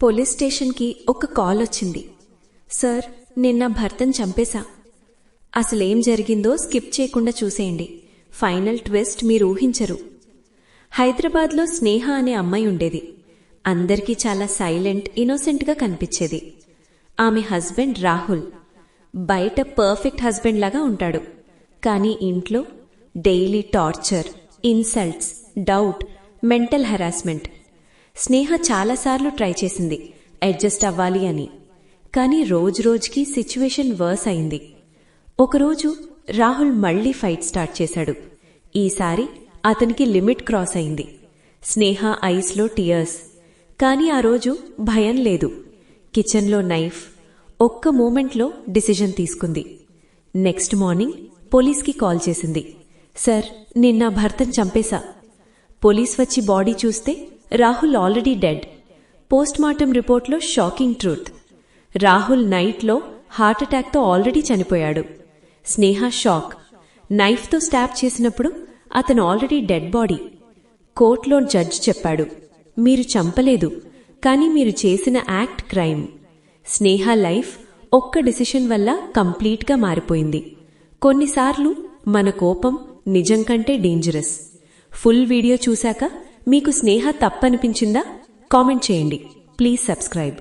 Police స్టేషన్కి ఒక call వచ్చింది. సార్, నిన్న భర్తను చంపేశా. అసలేం జరిగిందో స్కిప్ చేయకుండా చూసేయండి. ఫైనల్ ట్విస్ట్ మీరు ఊహించరు. హైదరాబాద్లో స్నేహ అనే అమ్మాయి ఉండేది. అందరికీ చాలా సైలెంట్, ఇన్నోసెంట్గా కనిపించేది. ఆమె హస్బెండ్ రాహుల్ బయట పర్ఫెక్ట్ హస్బెండ్ లాగా ఉంటాడు. కానీ ఇంట్లో daily torture, insults, doubt, mental harassment. Sneha చాలాసార్లు ట్రై చేసింది అడ్జస్ట్ అవ్వాలి అని. కానీ రోజురోజుకి సిచ్యువేషన్ వర్స్ అయింది. ఒకరోజు రాహుల్ మళ్లీ ఫైట్ స్టార్ట్ చేశాడు. ఈసారి అతనికి లిమిట్ క్రాస్ అయింది. స్నేహ ఐస్లో టియర్స్. కానీ ఆ రోజు భయం లేదు. కిచెన్లో నైఫ్. ఒక్క మూమెంట్లో డిసిజన్ తీసుకుంది. నెక్స్ట్ మార్నింగ్ పోలీస్కి కాల్ చేసింది. సార్, నిన్న భర్తను చంపేశా. పోలీస్ వచ్చి బాడీ చూస్తే రాహుల్ ఆల్రెడీ డెడ్. పోస్ట్మార్టం రిపోర్ట్లో షాకింగ్ ట్రూత్. రాహుల్ నైట్లో హార్ట్అటాక్తో ఆల్రెడీ చనిపోయాడు. స్నేహ షాక్. నైఫ్తో స్టాబ్ చేసినప్పుడు అతను ఆల్రెడీ డెడ్ బాడీ. కోర్టులో జడ్జ్ చెప్పాడు, మీరు చంపలేదు, కానీ మీరు చేసిన యాక్ట్ క్రైమ్. స్నేహ లైఫ్ ఒక్క డిసిషన్ వల్ల కంప్లీట్గా మారిపోయింది. కొన్నిసార్లు మన కోపం నిజం కంటే డేంజరస్. ఫుల్ వీడియో చూశాక మీకు స్నేహ తప్పనిపించిందా? కామెంట్ చేయండి. Please subscribe.